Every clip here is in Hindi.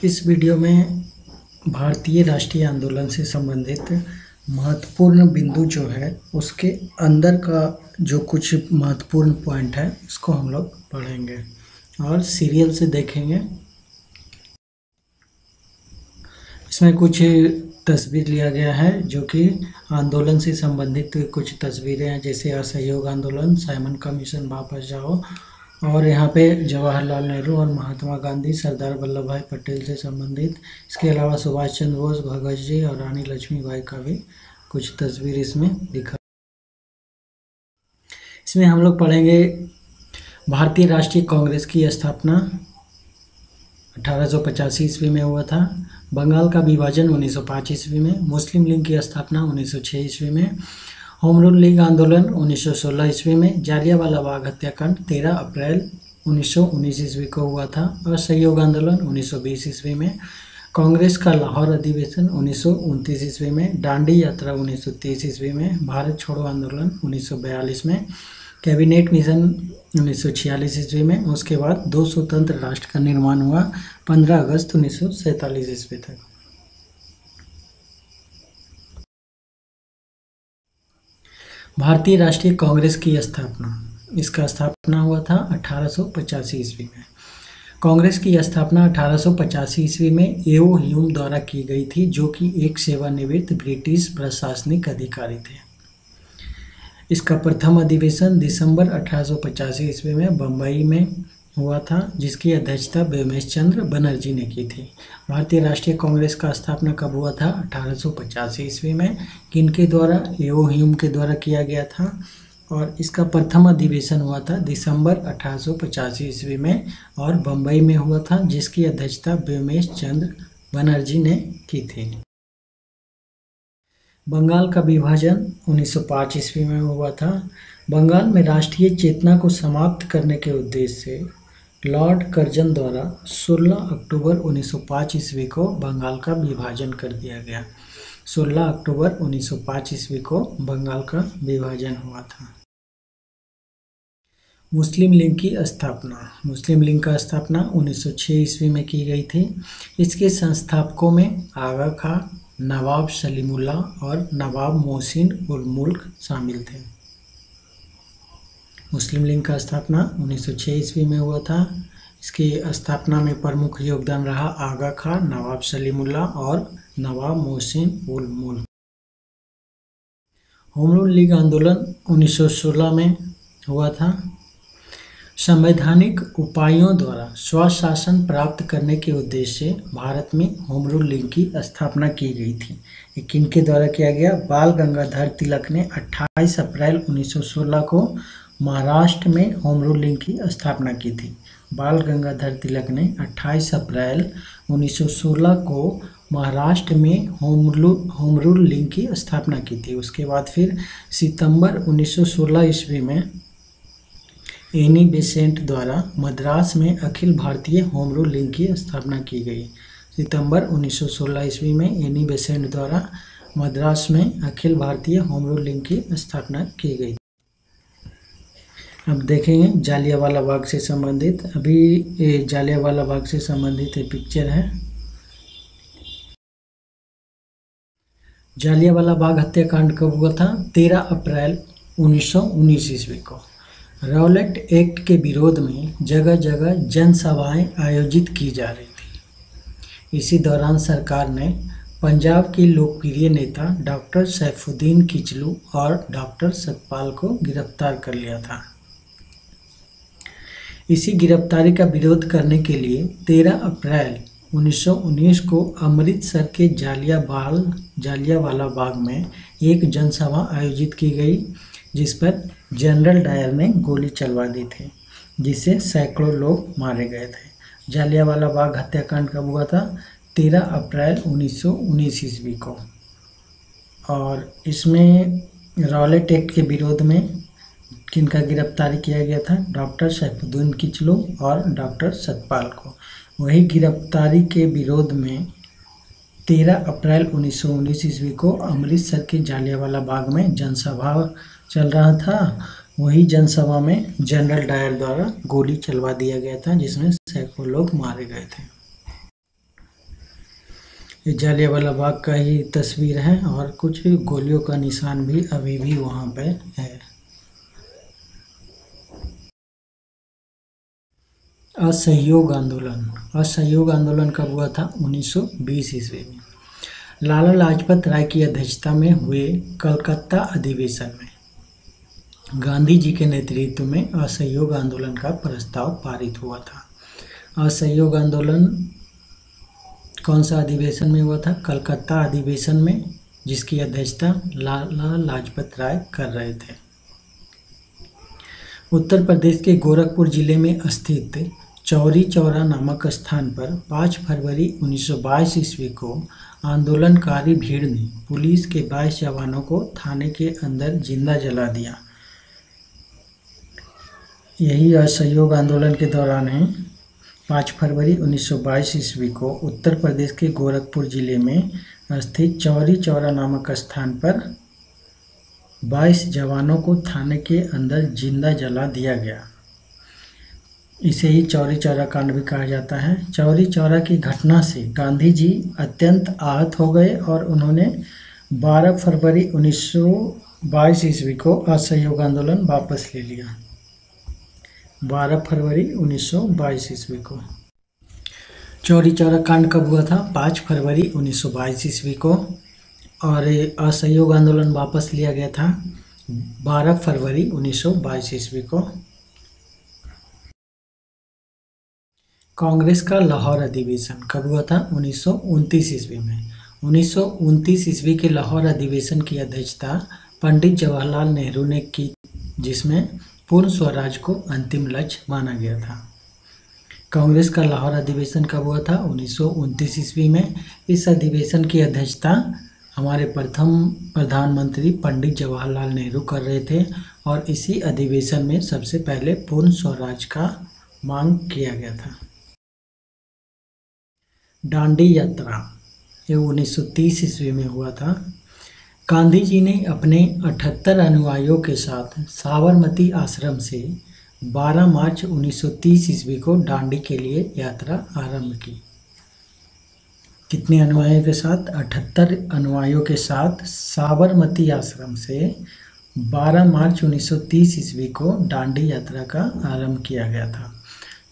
इस वीडियो में भारतीय राष्ट्रीय आंदोलन से संबंधित महत्वपूर्ण बिंदु जो है उसके अंदर का जो कुछ महत्वपूर्ण पॉइंट है उसको हम लोग पढ़ेंगे और सीरियल से देखेंगे। इसमें कुछ तस्वीर लिया गया है जो कि आंदोलन से संबंधित कुछ तस्वीरें हैं, जैसे असहयोग आंदोलन, साइमन कमीशन, वापस जाओ, और यहाँ पे जवाहरलाल नेहरू और महात्मा गांधी, सरदार वल्लभ भाई पटेल से संबंधित। इसके अलावा सुभाष चंद्र बोस, भगत जी और रानी लक्ष्मीबाई का भी कुछ तस्वीर इसमें दिखा। इसमें हम लोग पढ़ेंगे भारतीय राष्ट्रीय कांग्रेस की स्थापना 1885 ईस्वी में हुआ था। बंगाल का विभाजन 1905 ईस्वी में। मुस्लिम लीग की स्थापना 1906 ईस्वी में। होम रूल लीग आंदोलन 1916 ईस्वी में। जालियांवाला बाग हत्याकांड 13 अप्रैल 1919 ईस्वी को हुआ था। असहयोग आंदोलन 1920 ईस्वी में। कांग्रेस का लाहौर अधिवेशन 1929 ईस्वी में। दांडी यात्रा 1930 ईस्वी में। भारत छोड़ो आंदोलन 1942 में। कैबिनेट मिशन 1946 ईस्वी में। उसके बाद दो स्वतंत्र राष्ट्र का निर्माण हुआ 15 अगस्त 1947 ईस्वी तक। भारतीय राष्ट्रीय कांग्रेस की स्थापना, इसका स्थापना हुआ था 1885 ईस्वी में। कांग्रेस की स्थापना 1885 ईस्वी में एओ ह्यूम द्वारा की गई थी, जो कि एक सेवानिवृत्त ब्रिटिश प्रशासनिक अधिकारी थे। इसका प्रथम अधिवेशन दिसंबर 1885 ईस्वी में बम्बई में हुआ था, जिसकी अध्यक्षता व्योमेश चंद्र बनर्जी ने की थी। भारतीय राष्ट्रीय कांग्रेस का स्थापना कब हुआ था? 1885 ईस्वी में। किनके द्वारा? एओ ह्यूम के द्वारा किया गया था, और इसका प्रथम अधिवेशन हुआ था दिसंबर 1885 ईस्वी में और बम्बई में हुआ था, जिसकी अध्यक्षता व्योमेश चंद्र बनर्जी ने की थी। बंगाल का विभाजन 1905 ईस्वी में हुआ था। बंगाल में राष्ट्रीय चेतना को समाप्त करने के उद्देश्य से लॉर्ड कर्जन द्वारा 16 अक्टूबर 1905 ईस्वी को बंगाल का विभाजन कर दिया गया। 16 अक्टूबर 1905 ईस्वी को बंगाल का विभाजन हुआ था। मुस्लिम लीग की स्थापना, मुस्लिम लीग का स्थापना 1906 ईस्वी में की गई थी। इसके संस्थापकों में आगा खां, नवाब सलीमुल्लाह और नवाब मोहसिन उल मुल्क शामिल थे। मुस्लिम लीग का स्थापना 1906 ईस्वी में हुआ था। इसकी स्थापना में प्रमुख योगदान रहा आगा खां, नवाब सलीमुल्लाह और नवाब मोहसिन उल मुल्क। होम रूल लीग आंदोलन 1916 में हुआ था। संवैधानिक उपायों द्वारा स्वशासन प्राप्त करने के उद्देश्य से भारत में होम रूल लीग की स्थापना की गई थी। ये किनके द्वारा किया गया? बाल गंगाधर तिलक ने 28 अप्रैल 1916 को महाराष्ट्र में होम रूल लीग की स्थापना की थी। बाल गंगाधर तिलक ने 28 अप्रैल 1916 को महाराष्ट्र में होम रूल लीग की स्थापना की थी। उसके बाद फिर सितंबर 1916 ईस्वी में एनी बेसेंट द्वारा मद्रास में Akhil Bharatiya home rule league की स्थापना की गई। सितंबर 1916 ईस्वी में एनी बेसेंट द्वारा मद्रास में Akhil Bharatiya home rule league की स्थापना की गई। अब देखेंगे जालियांवाला बाग से संबंधित। अभी ये जालियांवाला बाग से संबंधित एक पिक्चर है। जालियांवाला बाग हत्याकांड कब हुआ था? 13 अप्रैल 1919 ईस्वी को। रॉलेट एक्ट के विरोध में जगह जगह जनसभाएं आयोजित की जा रही थी। इसी दौरान सरकार ने पंजाब के लोकप्रिय नेता डॉक्टर सैफुद्दीन किचलू और डॉक्टर सतपाल को गिरफ्तार कर लिया था। इसी गिरफ्तारी का विरोध करने के लिए 13 अप्रैल 1919 को अमृतसर के जालियांवाला बाग में एक जनसभा आयोजित की गई, जिस पर जनरल डायर ने गोली चलवा दी थी, जिससे सैकड़ों लोग मारे गए थे। जालियांवाला बाग हत्याकांड कब हुआ था? 13 अप्रैल 1919 ईस्वी को। और इसमें रॉलेट एक्ट के विरोध में किनका गिरफ्तारी किया गया था? डॉक्टर सैफुद्दीन किचलू और डॉक्टर सतपाल को। वही गिरफ्तारी के विरोध में 13 अप्रैल 1919 ईस्वी को अमृतसर के जालियांवाला बाग में जनसभा चल रहा था। वही जनसभा में जनरल डायर द्वारा गोली चलवा दिया गया था, जिसमें सैकड़ों लोग मारे गए थे। ये जलियांवाला बाग का ही तस्वीर है और कुछ गोलियों का निशान भी अभी भी वहाँ पे है। असहयोग आंदोलन। असहयोग आंदोलन कब हुआ था? 1920 ईस्वी में। लाला लाजपत राय की अध्यक्षता में हुए कलकत्ता अधिवेशन में गांधी जी के नेतृत्व में असहयोग आंदोलन का प्रस्ताव पारित हुआ था। असहयोग आंदोलन कौन सा अधिवेशन में हुआ था? कलकत्ता अधिवेशन में, जिसकी अध्यक्षता लाला लाजपत राय कर रहे थे। उत्तर प्रदेश के गोरखपुर जिले में स्थित चौरी चौरा नामक स्थान पर 5 फरवरी 1922 ईस्वी को आंदोलनकारी भीड़ ने पुलिस के 22 जवानों को थाने के अंदर जिंदा जला दिया। यही असहयोग आंदोलन के दौरान है। 5 फरवरी 1922 ईस्वी को उत्तर प्रदेश के गोरखपुर जिले में स्थित चौरी चौरा नामक स्थान पर 22 जवानों को थाने के अंदर जिंदा जला दिया गया। इसे ही चौरी चौरा कांड भी कहा जाता है। चौरी चौरा की घटना से गांधी जी अत्यंत आहत हो गए और उन्होंने 12 फरवरी 1922 ईस्वी को असहयोग आंदोलन वापस ले लिया। 12 फरवरी 1922 ईस्वी को चौरी चौरा कांड कब हुआ था? 5 फरवरी 1922 ईस्वी को, और असहयोग आंदोलन वापस लिया गया था 12 फरवरी 1922 ईस्वी को। कांग्रेस का लाहौर अधिवेशन कब हुआ था? 1929 ईस्वी में। 1929 ईस्वी के लाहौर अधिवेशन की अध्यक्षता पंडित जवाहरलाल नेहरू ने की, जिसमें पूर्ण स्वराज को अंतिम लक्ष्य माना गया था। कांग्रेस का लाहौर अधिवेशन कब हुआ था? 1929 ईस्वी में। इस अधिवेशन की अध्यक्षता हमारे प्रथम प्रधानमंत्री पंडित जवाहरलाल नेहरू कर रहे थे और इसी अधिवेशन में सबसे पहले पूर्ण स्वराज का मांग किया गया था। दांडी यात्रा, ये 1930 ईस्वी में हुआ था। गांधी जी ने अपने 78 अनुयायियों के साथ साबरमती आश्रम से 12 मार्च 1930 ईस्वी को दांडी के लिए यात्रा आरंभ की। कितने अनुयायियों के साथ? 78 अनुयायियों के साथ साबरमती आश्रम से 12 मार्च 1930 ईस्वी को दांडी यात्रा का आरंभ किया गया था।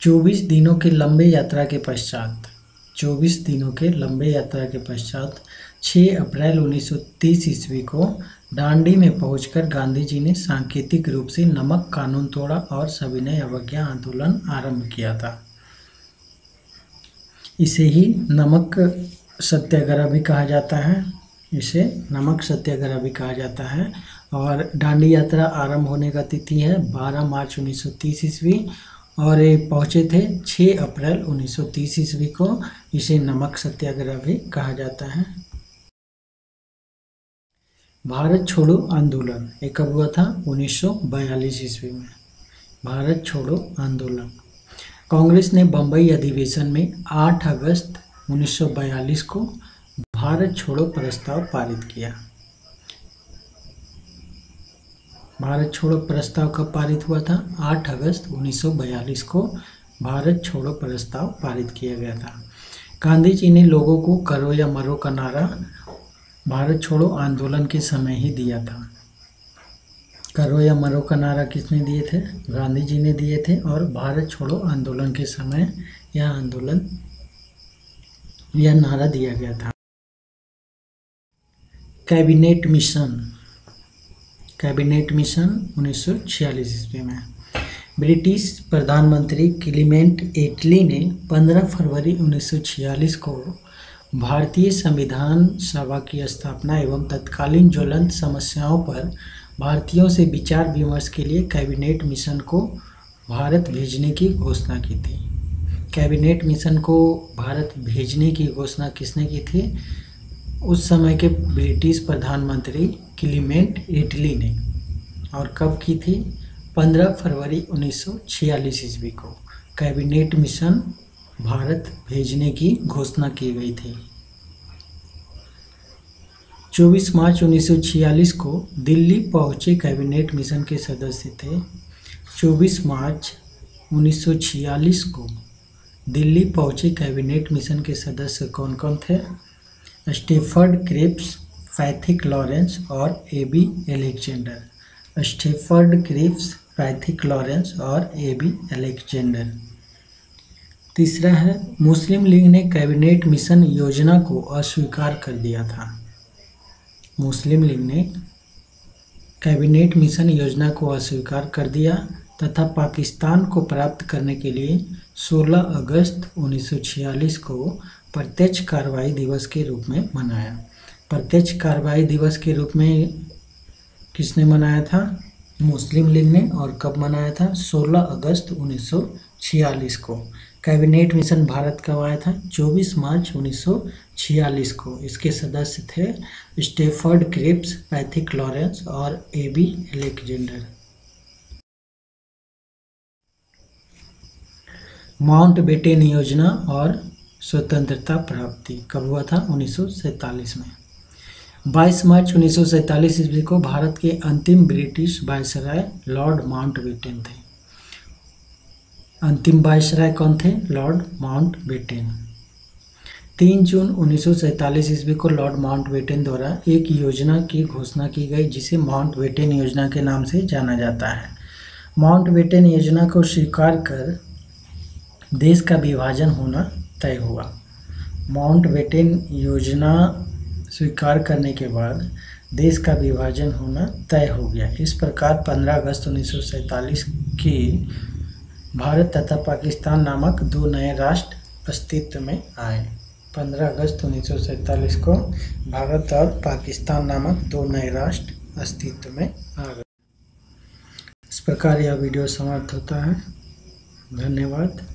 24 दिनों के लंबे यात्रा के पश्चात 6 अप्रैल 1930 ईस्वी को दांडी में पहुंचकर गांधी जी ने सांकेतिक रूप से नमक कानून तोड़ा और सविनय अवज्ञा आंदोलन आरंभ किया था। इसे ही नमक सत्याग्रह भी कहा जाता है। इसे नमक सत्याग्रह भी कहा जाता है। और दांडी यात्रा आरंभ होने का तिथि है 12 मार्च 1930 ईस्वी और ये पहुँचे थे 6 अप्रैल 1930 ईस्वी को। इसे नमक सत्याग्रह भी कहा जाता है। भारत छोड़ो आंदोलन, ये कब हुआ था? 1942 ईस्वी में। भारत छोड़ो आंदोलन कांग्रेस ने बम्बई अधिवेशन में 8 अगस्त 1942 को भारत छोड़ो प्रस्ताव पारित किया। भारत छोड़ो प्रस्ताव कब पारित हुआ था? 8 अगस्त 1942 को भारत छोड़ो प्रस्ताव पारित किया गया था। गांधी जी ने लोगों को करो या मरो का नारा भारत छोड़ो आंदोलन के समय ही दिया था। करो या मरो का नारा किसने दिए थे? गांधी जी ने दिए थे। और भारत छोड़ो आंदोलन के समय यह नारा दिया गया था। कैबिनेट मिशन 1946 ईस्वी में। ब्रिटिश प्रधानमंत्री क्लीमेंट एटली ने 15 फरवरी 1946 को भारतीय संविधान सभा की स्थापना एवं तत्कालीन ज्वलंत समस्याओं पर भारतीयों से विचार विमर्श के लिए कैबिनेट मिशन को भारत भेजने की घोषणा की थी। कैबिनेट मिशन को भारत भेजने की घोषणा किसने की थी? उस समय के ब्रिटिश प्रधानमंत्री क्लीमेंट एटली ने। और कब की थी? 15 फरवरी 1946 ईस्वी को कैबिनेट मिशन भारत भेजने की घोषणा की गई थी। 24 मार्च 1946 को दिल्ली पहुंचे कैबिनेट मिशन के सदस्य थे। 24 मार्च 1946 को दिल्ली पहुंचे कैबिनेट मिशन के सदस्य कौन कौन थे? स्टेफर्ड क्रिप्स, पैथिक लॉरेंस और A B Alexander. Stafford Cripps, Pethick Lawrence और एबी एलेक्जेंडर। तीसरा है मुस्लिम लीग ने कैबिनेट मिशन योजना को अस्वीकार कर दिया था। मुस्लिम लीग ने कैबिनेट मिशन योजना को अस्वीकार कर दिया तथा पाकिस्तान को प्राप्त करने के लिए 16 अगस्त 1946 को प्रत्यक्ष कार्रवाई दिवस के रूप में मनाया। प्रत्यक्ष कार्रवाई दिवस के रूप में किसने मनाया था? मुस्लिम लीग ने। और कब मनाया था? 16 अगस्त 1946 को। कैबिनेट मिशन भारत कब आया था? 24 मार्च 1946 को। इसके सदस्य थे स्टेफर्ड क्रिप्स, पैथिक लॉरेंस और एबी एलेक्जेंडर। माउंटबेटन योजना और स्वतंत्रता प्राप्ति कब हुआ था? 1947 में। 22 मार्च 1947 ईस्वी को भारत के अंतिम ब्रिटिश वायसराय लॉर्ड माउंटबेटन थे। अंतिम वायसराय कौन थे? Lord Mountbatten. 3 जून 1947 ईस्वी को लॉर्ड माउंटबेटन द्वारा एक योजना की घोषणा की गई जिसे माउंटबेटन योजना के नाम से जाना जाता है। माउंटबेटन योजना को स्वीकार कर देश का विभाजन होना तय हुआ। माउंटबेटन योजना स्वीकार करने के बाद देश का विभाजन होना तय हो गया। इस प्रकार 15 अगस्त 1947 के भारत तथा पाकिस्तान नामक 2 नए राष्ट्र अस्तित्व में आए। 15 अगस्त 1947 को भारत और पाकिस्तान नामक 2 नए राष्ट्र अस्तित्व में आ गए। इस प्रकार यह वीडियो समाप्त होता है। धन्यवाद।